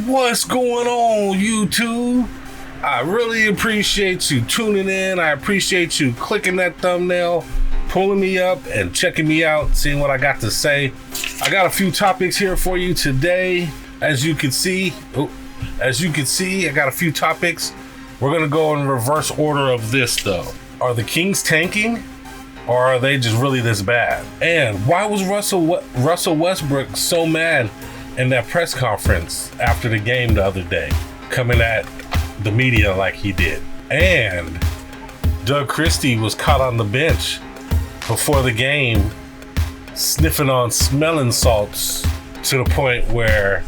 What's going on, YouTube? I really appreciate you tuning in. I appreciate you clicking that thumbnail, pulling me up and checking me out, seeing what I got to say. I got a few topics here for you today. As you can see, I got a few topics. We're gonna go in reverse order of this though. Are the Kings tanking, or are they just really this bad? And why was Russell Westbrook so mad in that press conference after the game the other day, coming at the media like he did? And Christie was caught on the bench before the game sniffing on smelling salts to the point where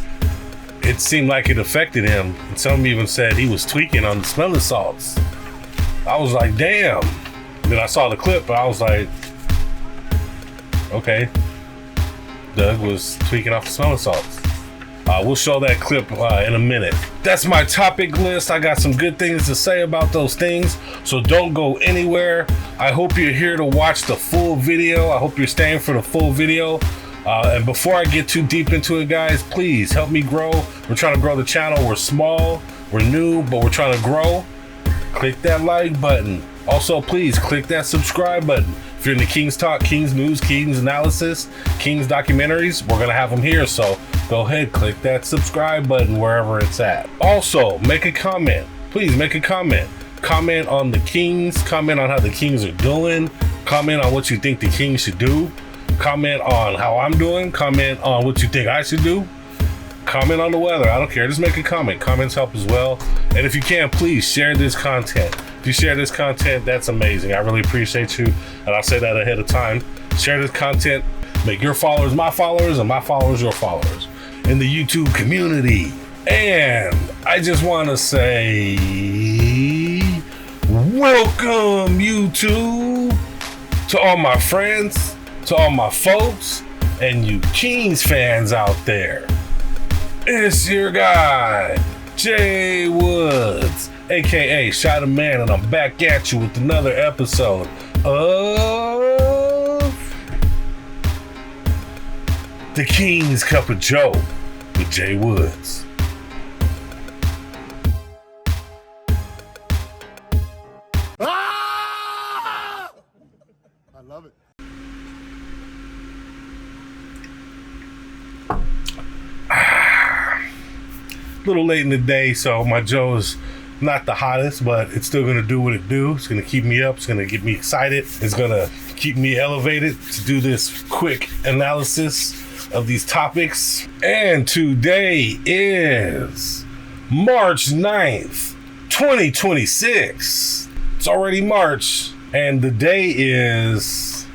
it seemed like it affected him. And some even said he was tweaking on the smelling salts. I was like, damn. Then I saw the clip, but I was like, okay. Doug was tweaking off the smelling salts. We'll show that clip in a minute. That's my topic list. I got some good things to say about those things, so don't go anywhere. I hope you're here to watch the full video. I hope you're staying for the full video. And before I get too deep into it, guys, please help me grow. We're trying to grow the channel. We're small, we're new, but we're trying to grow. Click that like button. Also, please click that subscribe button. If you're in the Kings Talk, Kings News, Kings Analysis, Kings Documentaries, we're going to have them here. So go ahead, click that subscribe button wherever it's at. Also, make a comment. Please make a comment. Comment on the Kings. Comment on how the Kings are doing. Comment on what you think the Kings should do. Comment on how I'm doing. Comment on what you think I should do. Comment on the weather. I don't care. Just make a comment. Comments help as well. And if you can, please share this content. If you share this content, that's amazing. I really appreciate you. And I'll say that ahead of time. Share this content. Make your followers my followers and my followers your followers in the YouTube community. And I just want to say, welcome, YouTube, to all my friends, to all my folks, and you Kings fans out there. It's your guy, Jay Woods, aka Shot a Man, and I'm back at you with another episode of The King's Cup of Joe with Jay Woods. Ah! I love it. A little late in the day, so my Joe is not the hottest, but it's still gonna do what it do. It's gonna keep me up. It's gonna get me excited. It's gonna keep me elevated to do this quick analysis of these topics. And today is March 9th, 2026. It's already March, and the day is,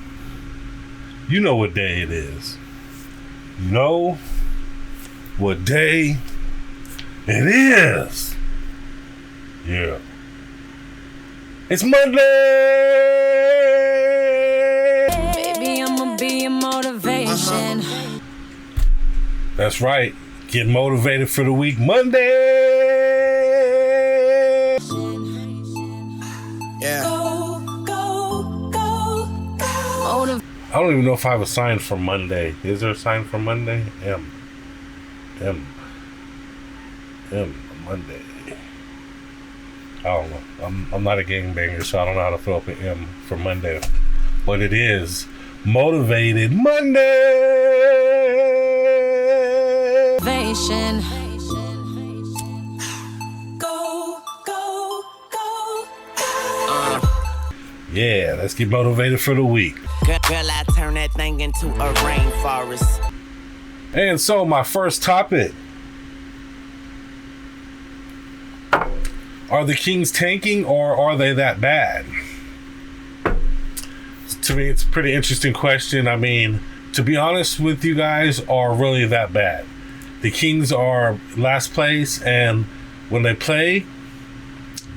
you know what day it is. You know what day it is. Yeah. It's Monday! Baby, I'ma be a motivation. That's right. Get motivated for the week. Monday! Yeah. I don't even know if I have a sign for Monday. Is there a sign for Monday? M. Monday. I don't know. I'm not a gangbanger, so I don't know how to fill up an M for Monday. But it is Motivated Monday. Motivation. Yeah, let's get motivated for the week. Girl, I turn that thing into a rainforest. And so my first topic. Are the Kings tanking, or are they that bad? To me, it's a pretty interesting question. I mean, to be honest with you guys, are really that bad? The Kings are last place, and when they play,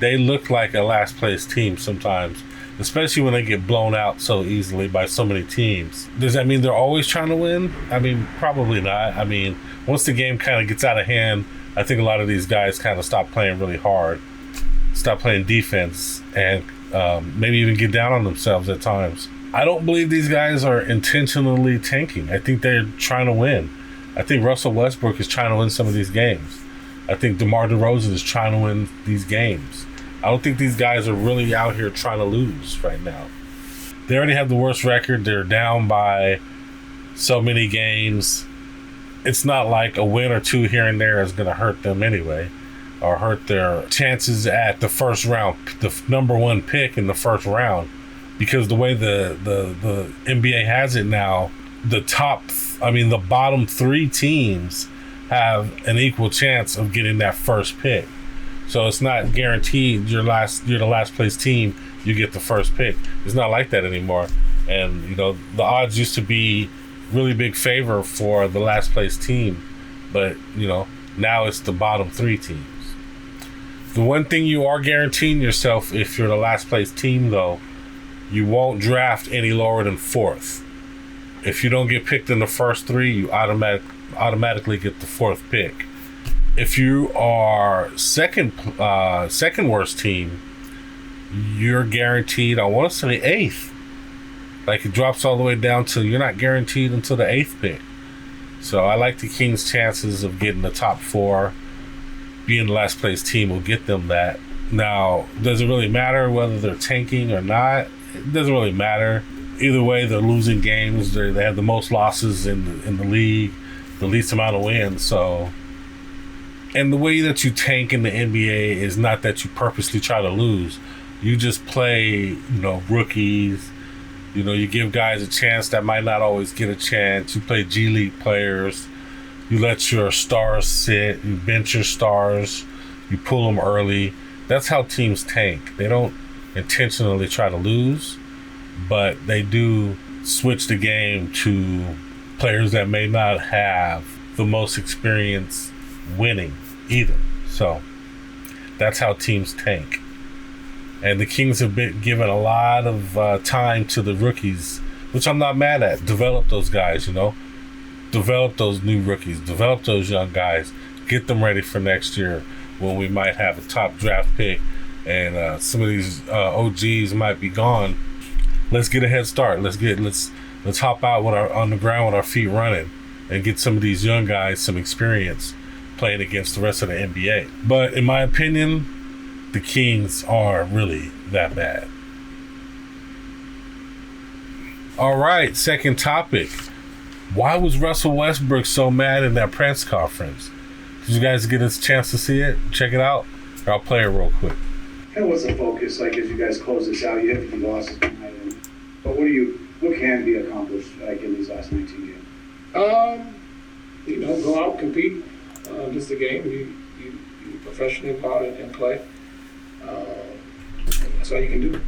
they look like a last place team sometimes, especially when they get blown out so easily by so many teams. Does that mean they're always trying to win? I mean, probably not. I mean, once the game kind of gets out of hand, I think a lot of these guys kind of stop playing really hard, stop playing defense, and maybe even get down on themselves at times. I don't believe these guys are intentionally tanking. I think they're trying to win. I think Russell Westbrook is trying to win some of these games. I think DeMar DeRozan is trying to win these games. I don't think these guys are really out here trying to lose right now. They already have the worst record. They're down by so many games. It's not like a win or two here and there is going to hurt them anyway, or hurt their chances at the first round, the number one pick in the first round, because the way the NBA has it now, the bottom three teams have an equal chance of getting that first pick. So it's not guaranteed you're the last place team, you get the first pick. It's not like that anymore. And the odds used to be really big favor for the last place team, but now it's the bottom three teams. The one thing you are guaranteeing yourself if you're the last place team, though, you won't draft any lower than fourth. If you don't get picked in the first three, you automatically get the fourth pick. If you are second worst team, you're guaranteed, I want to say, eighth. Like, it drops all the way down to you're not guaranteed until the eighth pick. So I like the Kings' chances of getting the top four. Being the last place team will get them that. Now, does it really matter whether they're tanking or not? It doesn't really matter. Either way, they're losing games. They have the most losses in the league, the least amount of wins. So, and the way that you tank in the NBA is not that you purposely try to lose. You just play, rookies. You give guys a chance that might not always get a chance. You play G League players. You let your stars sit. You bench your stars. You pull them early. That's how teams tank. They don't intentionally try to lose, but they do switch the game to players that may not have the most experience winning either. So that's how teams tank. And the Kings have been given a lot of time to the rookies, which I'm not mad at. Develop those guys, Develop those new rookies. Develop those young guys. Get them ready for next year when we might have a top draft pick and some of these OGs might be gone. Let's get a head start. Let's hop out on the ground with our feet running and get some of these young guys some experience playing against the rest of the NBA. But in my opinion, the Kings are really that bad. All right, second topic. Why was Russell Westbrook so mad in that press conference? Did you guys get a chance to see it? Check it out? Or I'll play it real quick. And what's the focus like as you guys close this out? You have a few losses tonight, but what can be accomplished like in these last 19 games? Go out, compete. This is the game. You professionally go out and play. That's all you can do.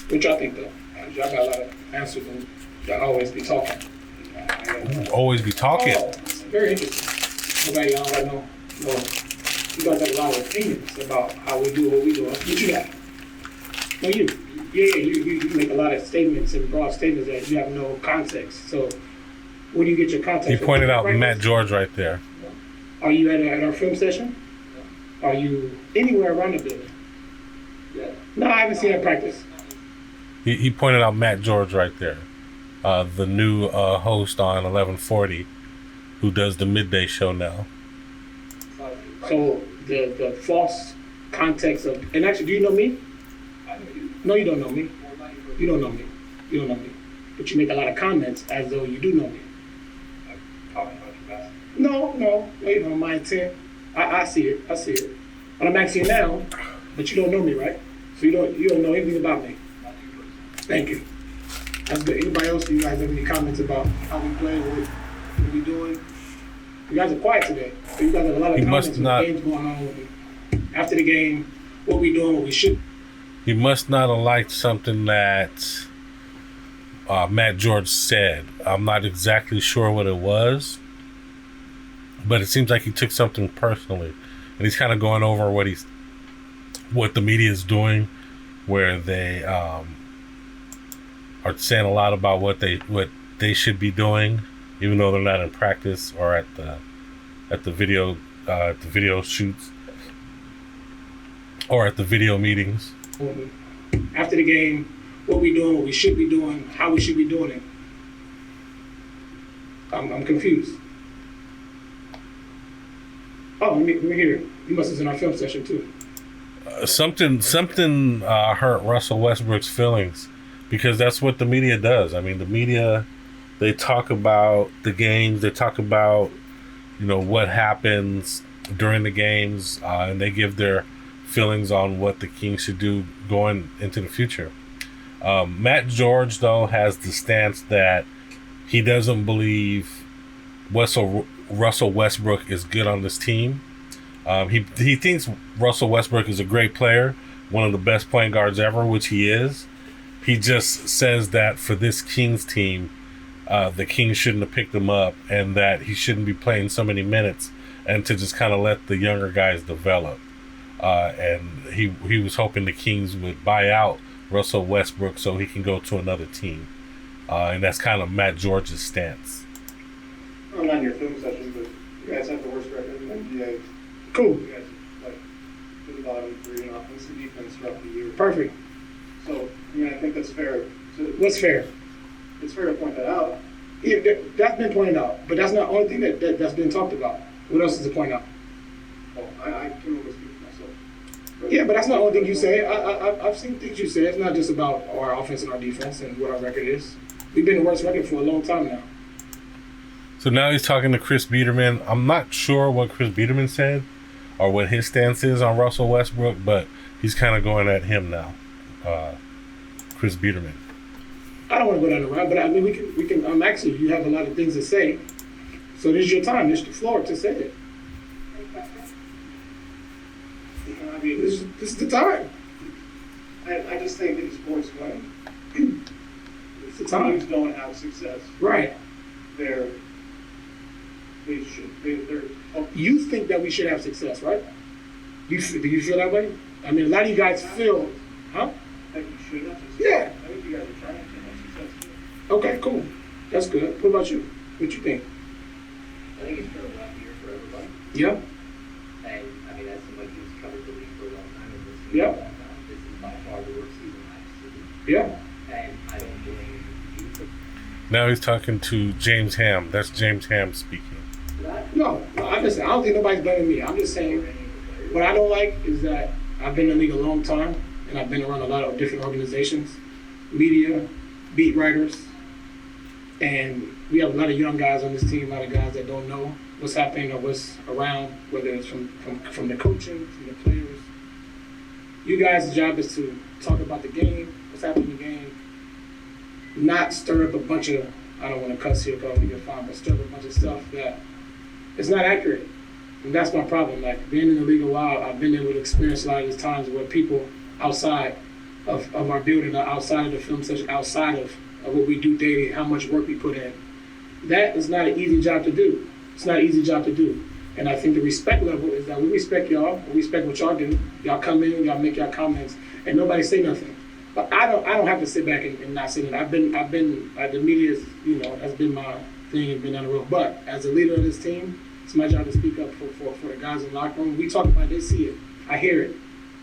What y'all think, though? Y'all got a lot of answers and y'all always be talking. Always be talking? Oh, it's very interesting. Nobody I know. You guys have a lot of opinions about how we do what we do. What you got? No, you. Yeah, you make a lot of statements and broad statements that you have no context. So, where do you get your context? He pointed out Matt George right there. Are you at our film session? Are you anywhere around the building? Yeah. No, I haven't seen that practice. He pointed out Matt George right there, the new host on 1140, who does the midday show now. So the false context of, and actually, do you know me? No, you don't know me. You don't know me. You don't know me. But you make a lot of comments as though you do know me. No, my intent. I see it. But I'm asking you now, but you don't know me, right? So you don't know anything about me. Thank you. That's good. Anybody else, you guys have any comments about how we play, what we doing? You guys are quiet today. So you guys have a lot of comments on the games going on. After the game, what we doing, what we should. He must not have liked something that Matt George said. I'm not exactly sure what it was, but it seems like he took something personally, and he's kind of going over what the media is doing, where they are saying a lot about what they should be doing, even though they're not in practice or at the video shoots or at the video meetings. After the game, what we doing, what we should be doing, how we should be doing it. I'm confused. Oh, let me hear it. You must have seen our film session too. Something hurt Russell Westbrook's feelings because that's what the media does. I mean, the media, they talk about the games, they talk about, what happens during the games, and they give their feelings on what the Kings should do going into the future. Matt George, though, has the stance that he doesn't believe Russell Westbrook is good on this team. He thinks Russell Westbrook is a great player, one of the best point guards ever, which he is. He just says that for this Kings team, the Kings shouldn't have picked him up and that he shouldn't be playing so many minutes and to just kind of let the younger guys develop. And he was hoping the Kings would buy out Russell Westbrook so he can go to another team. And that's kind of Matt George's stance. I'm not in your film session, but you guys have the worst record in the NBA. Cool. You guys to the bottom 3 in offense and defense throughout the year. Perfect. So, I think that's fair. What's fair? It's fair to point that out. Yeah, that's been pointed out, but that's not the only thing that's been talked about. What else is to point out? Oh, I can only speak for myself. Yeah, but that's not the only thing you say. I've seen things you say. It's not just about our offense and our defense and what our record is. We've been the worst record for a long time now. So now he's talking to Chris Biederman. I'm not sure what Chris Biederman said or what his stance is on Russell Westbrook, but he's kind of going at him now, Chris Biederman. I don't want to go down the route, but I mean, we can. Actually, you have a lot of things to say, so this is your time. This is the floor to say it. I mean, This is the time. I just think that sports when It's the time. teams don't have success, Right. they're You think that we should have success, right? Do you feel that way? I mean, a lot of you guys feel, huh? that you should have success. Yeah. I think you guys are trying to have success too. Okay, cool. That's good. What about you? What you think? I think it's been a rough year for everybody. Yeah. And I mean, as somebody who's covered the league for a long time and this is Yeah. this is by far the worst season I've seen. Yeah. And I don't blame you for Now he's talking to James Ham. That's James Ham speaking. that. No, I don't think nobody's blaming me. I'm just saying what I don't like is that I've been in the league a long time and I've been around a lot of different organizations, media, beat writers, and we have a lot of young guys on this team, a lot of guys that don't know what's happening or what's around, whether it's from the coaching, from the players. You guys' job is to talk about the game, what's happening in the game, not stir up a bunch of, I don't want to cuss here because we get fined, but stir up a bunch of stuff that it's not accurate. And that's my problem. Like, being in the league a while, I've been able to experience a lot of these times where people outside of our building, outside of the film session, outside of what we do daily, how much work we put in. That is not an easy job to do. It's not an easy job to do. And I think the respect level is that we respect y'all, we respect what y'all do. Y'all come in, y'all make y'all comments, and nobody say nothing. But I don't have to sit back and not say nothing. I've been the media's, that's been my thing and been down the road. But as a leader of this team, it's my job to speak up for the guys in the locker room. We talk about it, they see it. I hear it.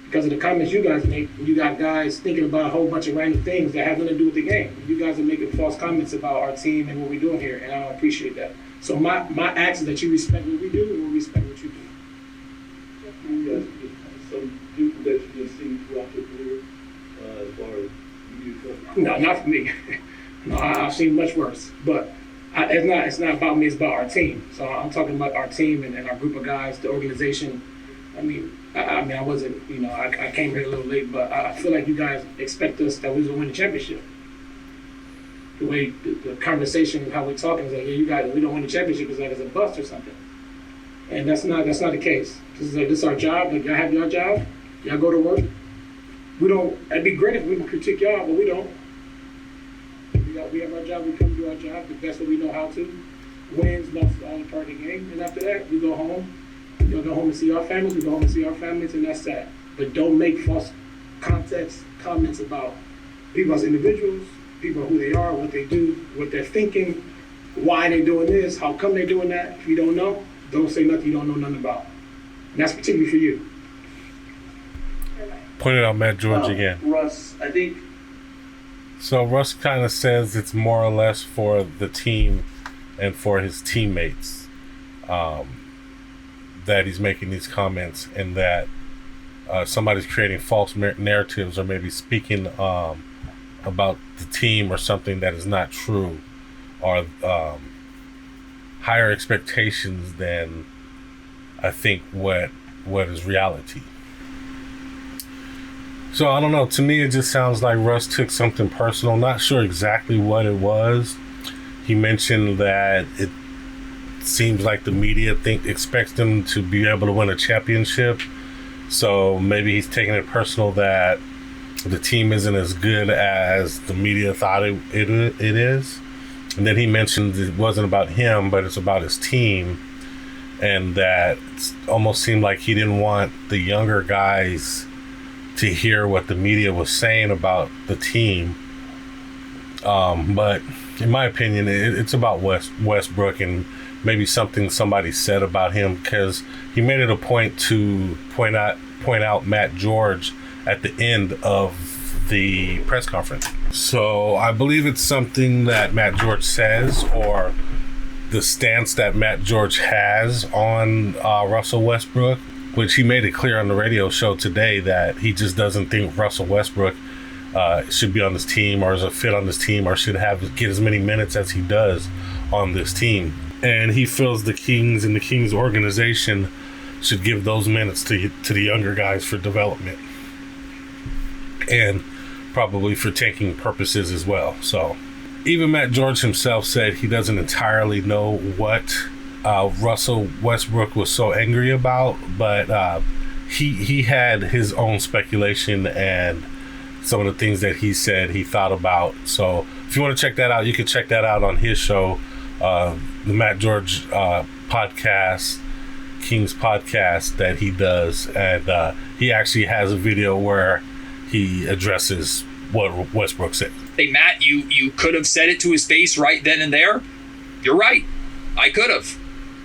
Because of the comments you guys make, you got guys thinking about a whole bunch of random things that have nothing to do with the game. You guys are making false comments about our team and what we're doing here, and I don't appreciate that. So my ask is that you respect what we do and we respect what you do. You guys get some people that you just seen throughout your career, as far as you No, not for me. No, I've seen much worse. But it's not about me, it's about our team. So I'm talking about our team and our group of guys, the organization. I wasn't, I came here a little late, but I feel like you guys expect us that we was going to win the championship. The way the conversation and how we're talking is like, yeah, you guys, we don't win the championship, it's like it's a bust or something. And that's not the case. This is our job. Like, y'all have your job, y'all go to work. It'd be great if we can critique y'all, but we don't. We have our job, we come do our job the best way we know how to. Wins, losses, all a part of the game. And after that, we go home. You'll go home and see our families, we go home and see our families, and that's that. But don't make false comments about people as individuals, people who they are, what they do, what they're thinking, why they're doing this, how come they're doing that. If you don't know, don't say nothing you don't know nothing about. And that's particularly for you. Pointed out Matt George again. Russ, I think. So Russ kind of says it's more or less for the team and for his teammates. that he's making these comments, and that somebody's creating false narratives or maybe speaking about the team or something that is not true, or higher expectations than I think what is reality. So I don't know, to me it just sounds like Russ took something personal. Not sure exactly what it was. He mentioned that it seems like the media expects them to be able to win a championship, so maybe he's taking it personal that the team isn't as good as the media thought it is. And then he mentioned it wasn't about him, but it's about his team, and that it almost seemed like he didn't want the younger guys to hear what the media was saying about the team. But in my opinion, it's about Westbrook and maybe something somebody said about him, because he made it a point to point out Matt George at the end of the press conference. So I believe it's something that Matt George says, or the stance that Matt George has on Russell Westbrook, which he made it clear on the radio show today that he just doesn't think Russell Westbrook should be on this team, or is a fit on this team, or should get as many minutes as he does on this team. And he feels the Kings and the Kings organization should give those minutes to the younger guys for development, and probably for tanking purposes as well. So even Matt George himself said he doesn't entirely know what Russell Westbrook was so angry about, but he had his own speculation and some of the things that he said he thought about. So if you want to check that out, you can check that out on his show, the Matt George podcast, Kings podcast that he does, and he actually has a video where he addresses what Westbrook said. Hey Matt, you could have said it to his face right then and there. You're right, I could have.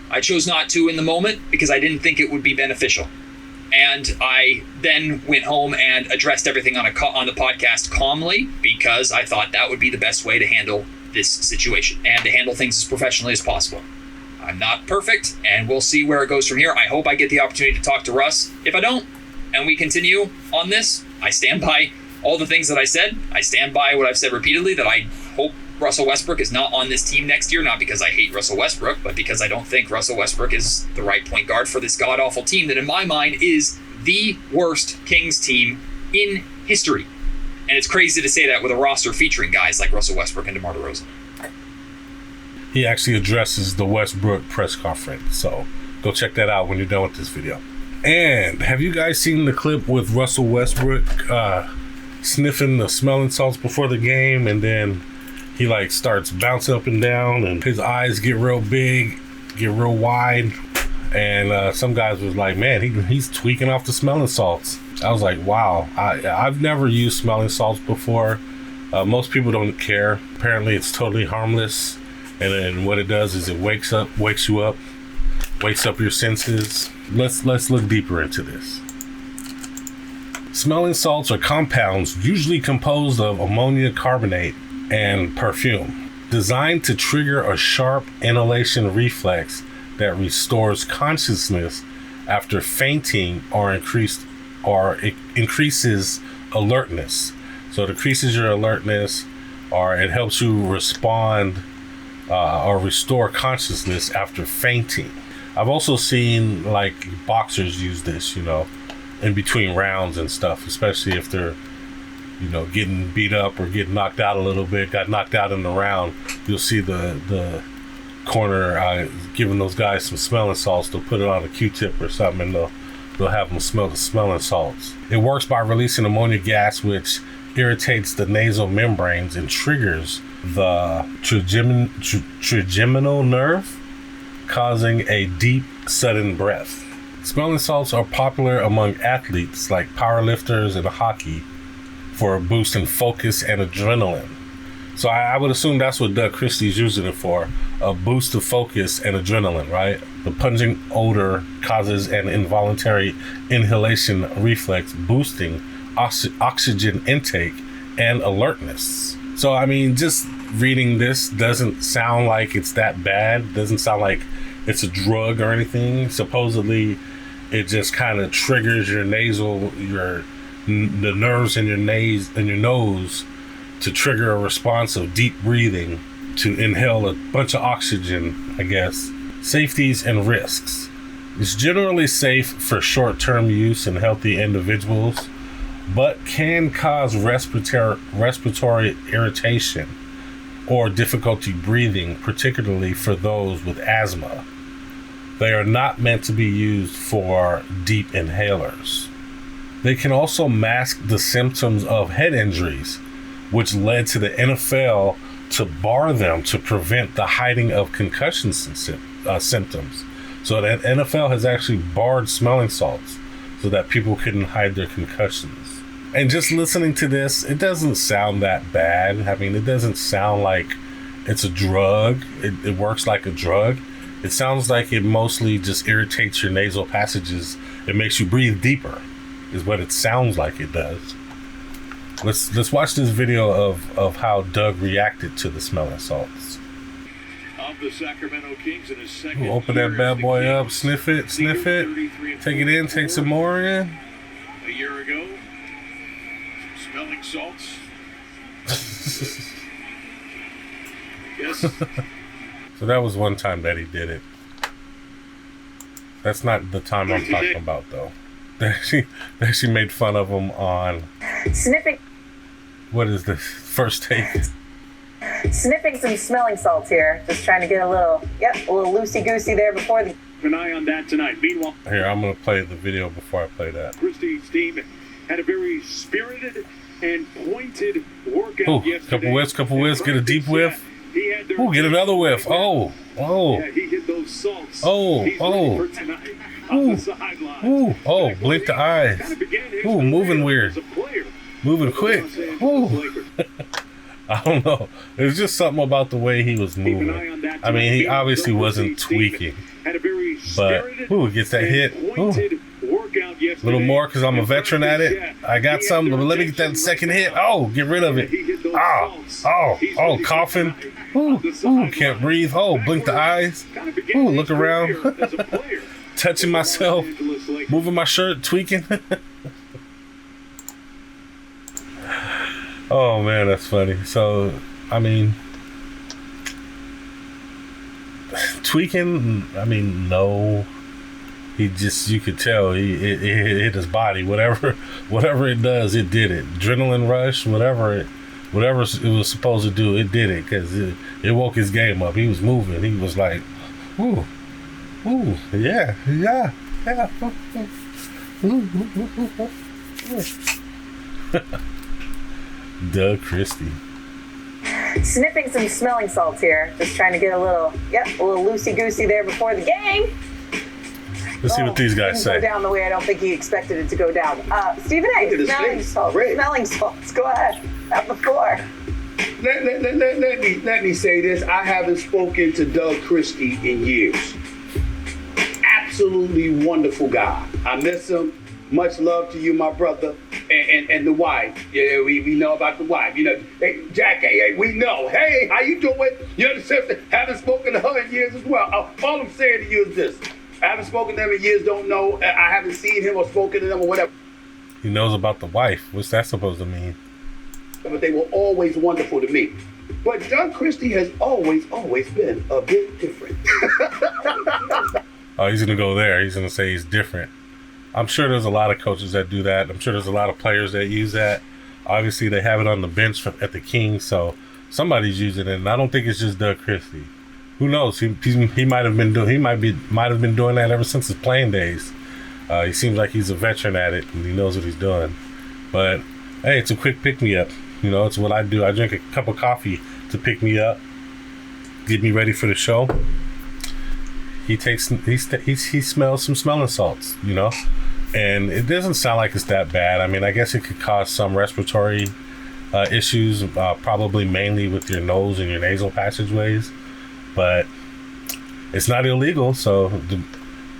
I chose not to in the moment because I didn't think it would be beneficial. And I then went home and addressed everything on the podcast calmly, because I thought that would be the best way to handle this situation and to handle things as professionally as possible. I'm not perfect, and we'll see where it goes from here. I hope I get the opportunity to talk to Russ. If I don't, and we continue on this, I stand by all the things that I said. I stand by what I've said repeatedly, that I hope Russell Westbrook is not on this team next year, not because I hate Russell Westbrook, but because I don't think Russell Westbrook is the right point guard for this god-awful team that in my mind is the worst Kings team in history. And it's crazy to say that with a roster featuring guys like Russell Westbrook and DeMar DeRozan. He actually addresses the Westbrook press conference, so go check that out when you're done with this video. And have you guys seen the clip with Russell Westbrook sniffing the smelling salts before the game, and then he like starts bouncing up and down, and his eyes get real big, get real wide, and some guys was like, man, he's tweaking off the smelling salts. I was like, wow. I've never used smelling salts before. Most people don't care. Apparently it's totally harmless, and then what it does is it wakes you up, wakes up your senses. Let's look deeper into this. Smelling salts are compounds usually composed of ammonia carbonate and perfume, designed to trigger a sharp inhalation reflex that restores consciousness after fainting, or it increases alertness. So it increases your alertness, or it helps you respond or restore consciousness after fainting. I've also seen like boxers use this, in between rounds and stuff, especially if they're, getting beat up or getting knocked out a little bit, got knocked out in the round. You'll see the corner giving those guys some smelling salts. They'll put it on a Q-tip or something, and they'll have them smell the smelling salts. It works by releasing ammonia gas, which irritates the nasal membranes and triggers the trigeminal nerve, causing a deep, sudden breath. Smelling salts are popular among athletes like powerlifters and hockey for a boost in focus and adrenaline. So I would assume that's what Doug Christie's using it for, a boost of focus and adrenaline, right? The pungent odor causes an involuntary inhalation reflex, boosting oxygen intake and alertness. So, just reading this doesn't sound like it's that bad. Doesn't sound like it's a drug or anything. Supposedly, it just kind of triggers your the nerves in your nose to trigger a response of deep breathing to inhale a bunch of oxygen, I guess. Safeties and risks. It's generally safe for short-term use in healthy individuals, but can cause respiratory irritation or difficulty breathing, particularly for those with asthma. They are not meant to be used for deep inhalers. They can also mask the symptoms of head injuries, which led to the NFL to bar them to prevent the hiding of concussion symptoms. So the NFL has actually barred smelling salts so that people couldn't hide their concussions. And just listening to this, it doesn't sound that bad. I mean, it doesn't sound like it's a drug. It works like a drug. It sounds like it mostly just irritates your nasal passages. It makes you breathe deeper, is what it sounds like it does. Let's watch this video of how Doug reacted to the smelling salts. Of the Sacramento Kings in his second Open that bad boy up, sniff it, take it in, take some more in. A year ago, smelling salts. Yes. So that was one time that he did it. That's not the time I'm talking about, though. That she made fun of him on sniffing. What is this? First take. Sniffing some smelling salts here. Just trying to get a little loosey-goosey there before the... Keep an eye on that tonight. Meanwhile... Here, I'm going to play the video before I play that. Christie's team had a very spirited and pointed workout yesterday. Couple whiffs, get a deep whiff. Get another whiff. Yeah, he hit those salts. He's ready for tonight. Blink the eyes. Moving weird. Moving quick. I don't know. There's just something about the way he was moving. I mean, he obviously wasn't tweaking. But, gets that hit. A little more because I'm a veteran at it. I got some, but let me get that second hit. Get rid of it. Coughing. Can't breathe. Blink the eyes. Look around. Touching myself. Moving my shirt. Tweaking. Oh man, that's funny. So, I mean, tweaking, no. He just, you could tell it hit his body. Whatever it does, it did it. Adrenaline rush, whatever it was supposed to do, it did it because it woke his game up. He was moving. He was like, yeah. Doug Christie. Sniffing some smelling salts here. Just trying to get a little loosey-goosey there before the game. Let's see what these guys say. Go down the way I don't think he expected it to go down. Stephen A. Smelling salts. Go ahead. Have the floor. Let me say this. I haven't spoken to Doug Christie in years. Absolutely wonderful guy. I miss him. Much love to you, my brother, and the wife. Yeah, we know about the wife. Hey, Jack, hey, we know. Hey, how you doing? You're the sister. Haven't spoken to her in years as well. All I'm saying to you is this. I haven't spoken to them in years, don't know. I haven't seen him or spoken to them or whatever. He knows about the wife. What's that supposed to mean? But they were always wonderful to me. But Doug Christie has always been a bit different. Oh, he's going to go there. He's going to say he's different. I'm sure there's a lot of coaches that do that. I'm sure there's a lot of players that use that. Obviously, they have it on the bench at the Kings, so somebody's using it. And I don't think it's just Doug Christie. Who knows? He might have been doing that ever since his playing days. He seems like he's a veteran at it and he knows what he's doing. But hey, it's a quick pick me up. It's what I do. I drink a cup of coffee to pick me up, get me ready for the show. He smells some smelling salts, and it doesn't sound like it's that bad. I mean, I guess it could cause some respiratory issues, probably mainly with your nose and your nasal passageways, but it's not illegal, so it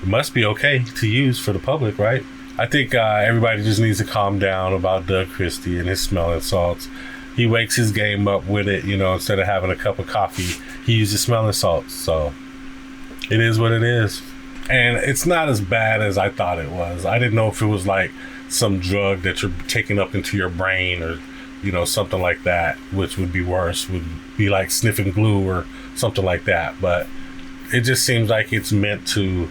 must be okay to use for the public, right? I think everybody just needs to calm down about Doug Christie and his smelling salts. He wakes his game up with it, instead of having a cup of coffee, he uses smelling salts, so It is what it is. And it's not as bad as I thought it was. I didn't know if it was like some drug that you're taking up into your brain or, you know, something like that, which would be worse, would be like sniffing glue or something like that. But it just seems like it's meant to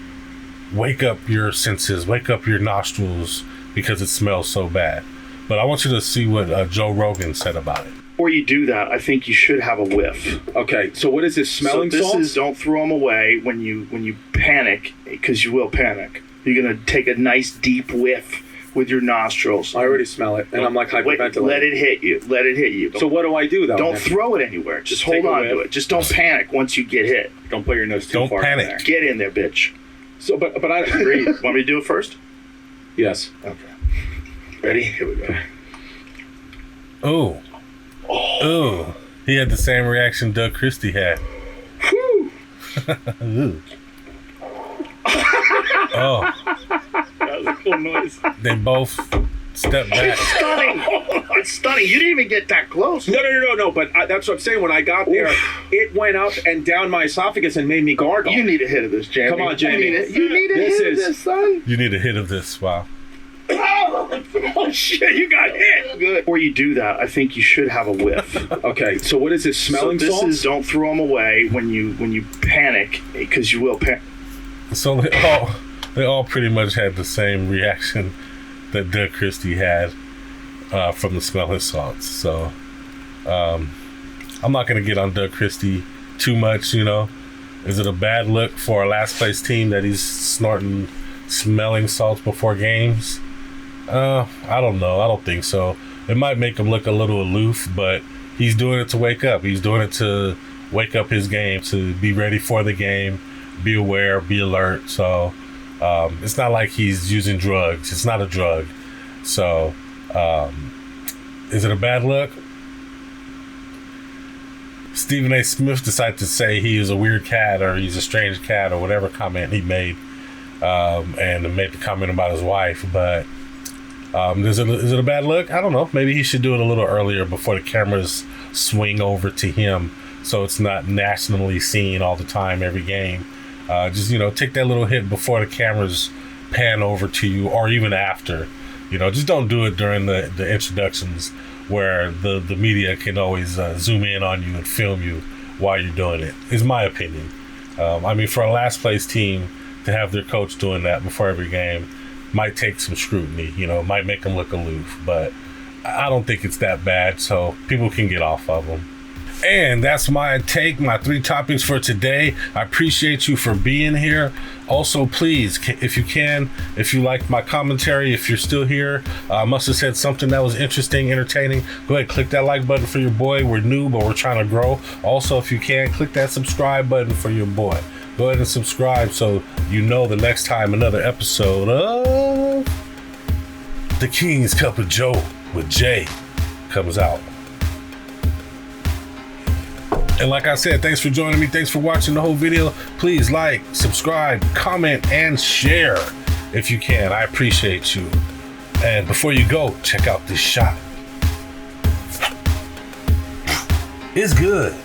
wake up your senses, wake up your nostrils because it smells so bad. But I want you to see what Joe Rogan said about it. Before you do that, I think you should have a whiff. Okay, so what is this, smelling salts? So this is, don't throw them away when you panic, because you will panic. You're going to take a nice deep whiff with your nostrils. I already smell it, and I'm like hyperventilating. Let it hit you. Let it hit you. So what do I do, though? Don't throw it anywhere. Just hold on to it. Just don't panic once you get hit. Don't put your nose too far in there. Get in there, bitch. So, but I breathe. Want me to do it first? Yes. Okay. Ready? Here we go. Oh. Oh. He had the same reaction Doug Christie had. Whew. Ooh. Oh. That was a cool noise. They both stepped back. It's stunning. It's stunning. You didn't even get that close. No. But that's what I'm saying. When I got there, it went up and down my esophagus and made me gargle. You need a hit of this, Jamie. Come on, Jamie. You need a hit of this, son. You need a hit of this. Wow. Oh shit! You got hit. Good. Before you do that, I think you should have a whiff. Okay. So what is this, smelling salts? So this is, don't throw them away when you panic, because you will panic. So they all pretty much had the same reaction that Doug Christie had from the smelling salts. So I'm not going to get on Doug Christie too much, you know. Is it a bad look for a last place team that he's snorting smelling salts before games? I don't know. I don't think so. It might make him look a little aloof, but he's doing it to wake up. He's doing it to wake up his game, to be ready for the game, be aware, be alert. So it's not like he's using drugs. It's not a drug. So is it a bad look? Stephen A. Smith decided to say he is a weird cat or he's a strange cat or whatever comment he made, and made the comment about his wife. But is it a bad look? I don't know. Maybe he should do it a little earlier before the cameras swing over to him, so it's not nationally seen all the time every game. Just, you know, take that little hit before the cameras pan over to you, or even after. You know, just don't do it during the introductions where the media can always zoom in on you and film you while you're doing it, is my opinion. I mean, for a last place team to have their coach doing that before every game might take some scrutiny, you know, might make them look aloof, but I don't think it's that bad, so people can get off of them. And that's my take, my 3 topics for today. I appreciate you for being here. Also, please, if you can, if you like my commentary, if you're still here, I must have said something that was interesting, entertaining, go ahead, click that like button for your boy. We're new, but we're trying to grow. Also, if you can, click that subscribe button for your boy. Go ahead and subscribe so you know the next time another episode of The King's Cup of Joe with Jay comes out. And like I said, thanks for joining me. Thanks for watching the whole video. Please like, subscribe, comment, and share if you can. I appreciate you. And before you go, check out this shot. It's good.